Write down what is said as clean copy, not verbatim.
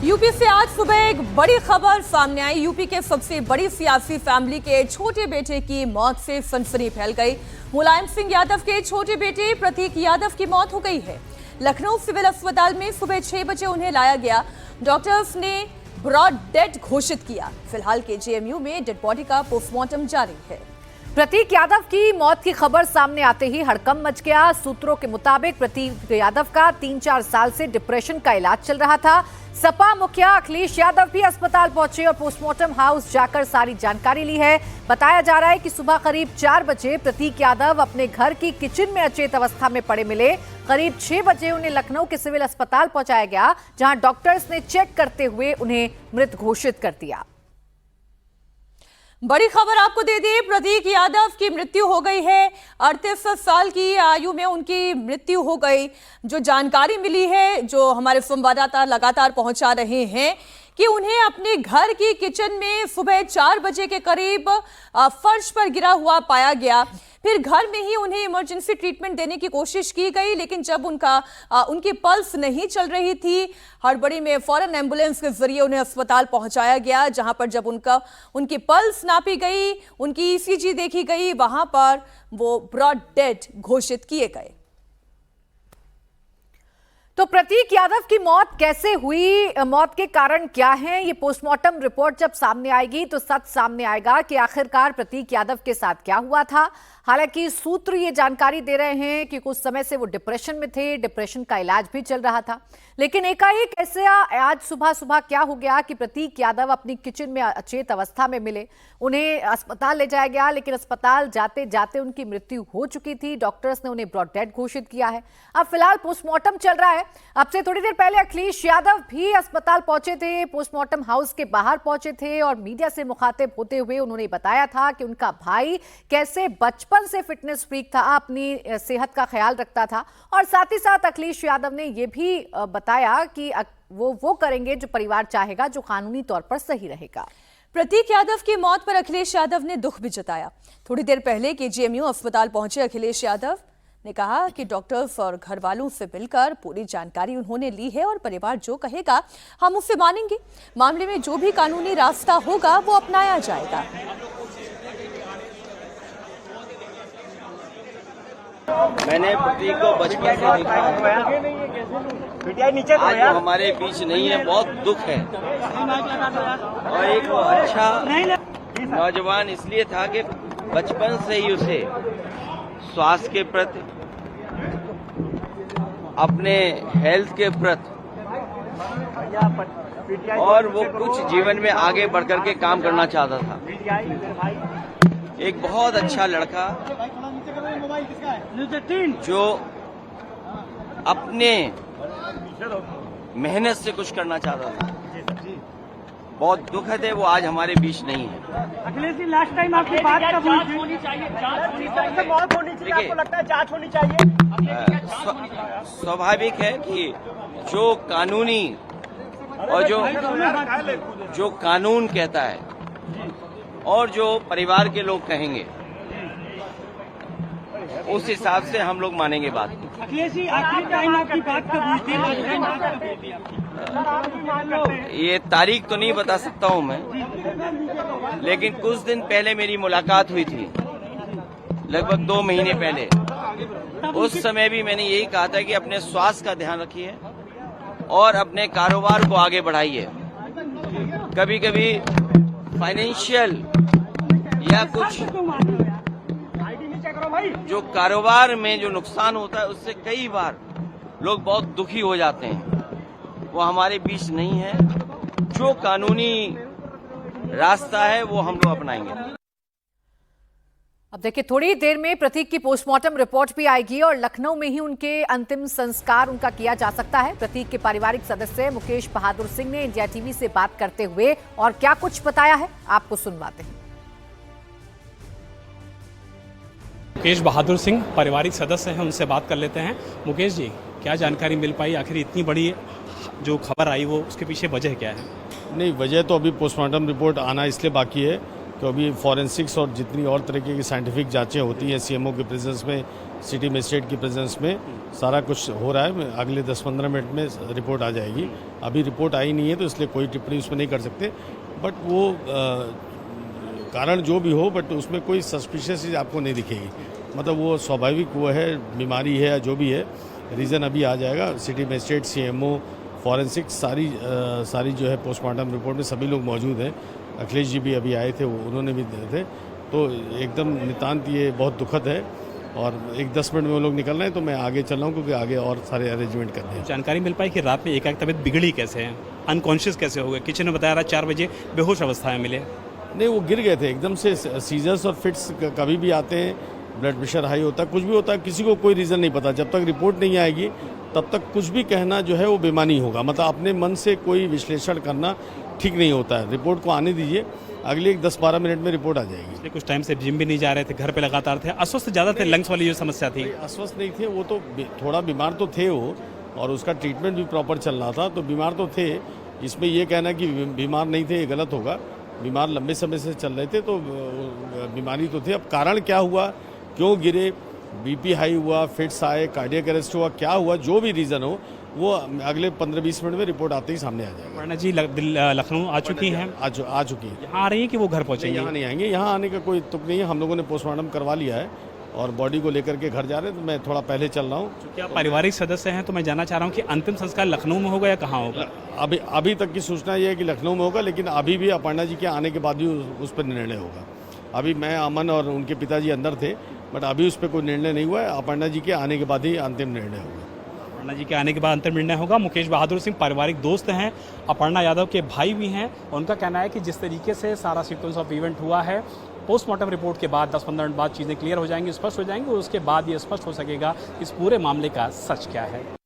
UP से आज सुबह एक बड़ी खबर सामने आई। यूपी के सबसे बड़ी सियासी फैमिली के छोटे बेटे की मौत से सनसनी फैल गई। मुलायम सिंह यादव के छोटे बेटे प्रतीक यादव की मौत हो गई है। लखनऊ सिविल अस्पताल में सुबह 6 बजे उन्हें लाया गया। डॉक्टर्स ने ब्रॉड डेड घोषित किया। फिलहाल के जेएमयू में डेड बॉडी का पोस्टमार्टम जारी है। प्रतीक यादव की मौत की खबर सामने आते ही हड़कंप मच गया। सूत्रों के मुताबिक प्रतीक यादव का 3-4 साल से डिप्रेशन का इलाज चल रहा था। सपा मुखिया अखिलेश यादव भी अस्पताल पहुंचे और पोस्टमार्टम हाउस जाकर सारी जानकारी ली है। बताया जा रहा है कि सुबह करीब 4 बजे प्रतीक यादव अपने घर की किचन में अचेत अवस्था में पड़े मिले। करीब 6 बजे उन्हें लखनऊ के सिविल अस्पताल पहुंचाया गया, जहां डॉक्टर्स ने चेक करते हुए उन्हें मृत घोषित कर दिया। बड़ी खबर आपको दे दी, प्रतीक यादव की मृत्यु हो गई है। 38 साल की आयु में उनकी मृत्यु हो गई। जो जानकारी मिली है, जो हमारे संवाददाता लगातार पहुंचा रहे हैं कि उन्हें अपने घर की किचन में सुबह 4 बजे के करीब फर्श पर गिरा हुआ पाया गया। फिर घर में ही उन्हें इमरजेंसी ट्रीटमेंट देने की कोशिश की गई, लेकिन जब उनकी पल्स नहीं चल रही थी, हड़बड़ी में फौरन एम्बुलेंस के जरिए उन्हें अस्पताल पहुंचाया गया, जहां पर जब उनकी पल्स नापी गई, उनकी ईसीजी देखी गई, वहां पर वो ब्रॉड डेड घोषित किए गए। तो प्रतीक यादव की मौत कैसे हुई, मौत के कारण क्या हैं, ये पोस्टमार्टम रिपोर्ट जब सामने आएगी तो सच सामने आएगा कि आखिरकार प्रतीक यादव के साथ क्या हुआ था। हालांकि सूत्र ये जानकारी दे रहे हैं कि कुछ समय से वो डिप्रेशन में थे, डिप्रेशन का इलाज भी चल रहा था, लेकिन एकाएक ऐसे आज सुबह क्या हो गया कि प्रतीक यादव अपनी किचन में अचेत अवस्था में मिले। उन्हें अस्पताल ले जाया गया, लेकिन अस्पताल जाते जाते उनकी मृत्यु हो चुकी थी। डॉक्टर्स ने उन्हें ब्रॉड डेड घोषित किया है। अब फिलहाल पोस्टमार्टम चल रहा है। अब से थोड़ी देर पहले अखिलेश यादव भी अस्पताल पहुंचे थे, पोस्टमार्टम हाउस के बाहर पहुंचे थे और मीडिया से मुखातिब होते हुए उन्होंने बताया था कि उनका भाई कैसे बचपन से फिटनेस फ्रीक था, अपनी सेहत का ख्याल रखता था, और साथ ही साथ अखिलेश यादव ने यह भी बताया कि वो करेंगे जो परिवार चाहेगा, जो कानूनी तौर पर सही रहेगा। प्रतीक यादव की मौत पर अखिलेश यादव ने दुख भी जताया। थोड़ी देर पहले के जेएमयू अस्पताल पहुंचे अखिलेश यादव ने कहा कि डॉक्टर्स और घर वालों से मिलकर पूरी जानकारी उन्होंने ली है और परिवार जो कहेगा हम उसे मानेंगे। मामले में जो भी कानूनी रास्ता होगा वो अपनाया जाएगा। मैंने प्रतीक को बचपन से देखा, आज वो हमारे बीच नहीं है, बहुत दुख है। और एक अच्छा नौजवान इसलिए था कि बचपन से ही उसे स्वास्थ्य के प्रति, अपने हेल्थ के प्रति, और वो कुछ जीवन में आगे बढ़कर के काम करना चाहता था। एक बहुत अच्छा लड़का जो अपने मेहनत से कुछ करना चाहता था। बहुत दुखद है वो आज हमारे बीच नहीं है। अखिलेश जी, लास्ट टाइम आपकी बात कब होनी चाहिए? मौत होनी चाहिए, आपको लगता है जांच होनी चाहिए? स्वाभाविक है कि जो कानूनी और जो कानून कहता है और जो परिवार के लोग कहेंगे, उस हिसाब से हम लोग मानेंगे बात। अखिलेश जी, आखिरी टाइम आपकी बात कब हुई थी? ये तारीख तो नहीं बता सकता हूं मैं, लेकिन कुछ दिन पहले मेरी मुलाकात हुई थी, लगभग 2 महीने पहले। उस समय भी मैंने यही कहा था कि अपने स्वास्थ्य का ध्यान रखिए और अपने कारोबार को आगे बढ़ाइए। कभी कभी फाइनेंशियल या कुछ जो कारोबार में जो नुकसान होता है, उससे कई बार लोग बहुत दुखी हो जाते हैं। वो हमारे बीच नहीं है। जो कानूनी रास्ता है वो हम लोग अपनाएंगे। अब देखिए, थोड़ी देर में प्रतीक की पोस्टमार्टम रिपोर्ट भी आएगी और लखनऊ में ही उनके अंतिम संस्कार उनका किया जा सकता है। प्रतीक के पारिवारिक सदस्य मुकेश बहादुर सिंह ने इंडिया टीवी से बात करते हुए और क्या कुछ बताया है, आपको सुनवाते हैं। मुकेश बहादुर सिंह पारिवारिक सदस्य हैं, उनसे बात कर लेते हैं। मुकेश जी, क्या जानकारी मिल पाई, आखिर इतनी बड़ी जो खबर आई वो उसके पीछे वजह क्या है? नहीं, वजह तो अभी पोस्टमार्टम रिपोर्ट आना इसलिए बाकी है तो अभी फॉरेंसिक्स और जितनी और तरीके की साइंटिफिक जांचें होती हैं सीएमओ के प्रेजेंस में सिटी मजिस्ट्रेट की प्रेजेंस में सारा कुछ हो रहा है। अगले 10-15 मिनट में रिपोर्ट आ जाएगी। अभी रिपोर्ट आई नहीं है तो इसलिए कोई टिप्पणी उसमें नहीं कर सकते, बट वो कारण जो भी हो, बट उसमें कोई सस्पिशियस चीज़ आपको नहीं दिखेगी। मतलब वो स्वाभाविक वो है, बीमारी है या जो भी है, रीज़न अभी आ जाएगा। सिटी मजिस्ट्रेट, CMO, फॉरेंसिक सारी जो है पोस्टमार्टम रिपोर्ट में सभी लोग मौजूद हैं। अखिलेश जी भी अभी आए थे, उन्होंने भी दिए थे। तो एकदम नितांत ये बहुत दुखद है और 10 मिनट में वो लोग निकल रहे हैं, तो मैं आगे चल रहा हूँ क्योंकि आगे और सारे अरेंजमेंट करने हैं। जानकारी मिल पाई कि रात में एकाएक तबीयत बिगड़ी कैसे है, अनकॉन्शियस कैसे हो गए? किचन में बताया रहा 4 बजे बेहोश अवस्था में मिले। नहीं, वो गिर गए थे एकदम से। सीजर्स और फिट्स कभी भी आते हैं, ब्लड प्रेशर हाई होता है, कुछ भी होता है, किसी को कोई रीज़न नहीं पता। जब तक रिपोर्ट नहीं आएगी तब तक कुछ भी कहना जो है वो बेमानी होगा। मतलब अपने मन से कोई विश्लेषण करना ठीक नहीं होता है। रिपोर्ट को आने दीजिए, अगले 10-12 मिनट में रिपोर्ट आ जाएगी। पिछले कुछ टाइम से जिम भी नहीं जा रहे थे, घर पे लगातार थे, अस्वस्थ ज़्यादा थे, लंग्स वाली जो समस्या थी। अस्वस्थ नहीं थे, वो तो थोड़ा बीमार तो थे वो, और उसका ट्रीटमेंट भी प्रॉपर चल रहा था, तो बीमार तो थे। इसमें ये कहना कि बीमार नहीं थे ये गलत होगा। बीमार लंबे समय से चल रहे थे, तो बीमारी तो थी। अब कारण क्या हुआ, क्यों गिरे, BP हाई हुआ, फिट्स आए, कार्डियक अरेस्ट हुआ, क्या हुआ, जो भी रीज़न हो, वो अगले 15-20 मिनट में रिपोर्ट आते ही सामने आ जाएगा। अपर्णा जी लखनऊ आ चुकी हैं, आ चुकी है। यहाँ आ रही है कि वो घर पहुँचेंगे? यहाँ नहीं आएंगे, यहाँ आने का कोई तुक नहीं है। हम लोगों ने पोस्टमार्टम करवा लिया है और बॉडी को लेकर के घर जा रहे हैं, तो मैं थोड़ा पहले चल रहा हूँ। क्या पारिवारिक सदस्य हैं, तो मैं जानना चाह रहा हूँ कि अंतिम संस्कार लखनऊ में होगा या कहाँ होगा? अभी तक की सूचना ये है कि लखनऊ में होगा, लेकिन अभी भी अपर्णा जी के आने के बाद भी उस पर निर्णय होगा। अभी मैं, अमन और उनके पिताजी अंदर थे, बट अभी उस पर कोई निर्णय नहीं हुआ है। अपर्णा जी के आने के बाद ही अंतिम निर्णय होगा। अपर्णा जी के आने के बाद अंतिम निर्णय होगा। मुकेश बहादुर सिंह पारिवारिक दोस्त हैं, अपर्णा यादव के भाई भी हैं। उनका कहना है कि जिस तरीके से सारा सीक्वेंस ऑफ इवेंट हुआ है, पोस्टमार्टम रिपोर्ट के बाद 10-15 मिनट बाद चीज़ें क्लियर हो जाएंगी, स्पष्ट हो जाएंगी, और उसके बाद ये स्पष्ट हो सकेगा इस पूरे मामले का सच क्या है।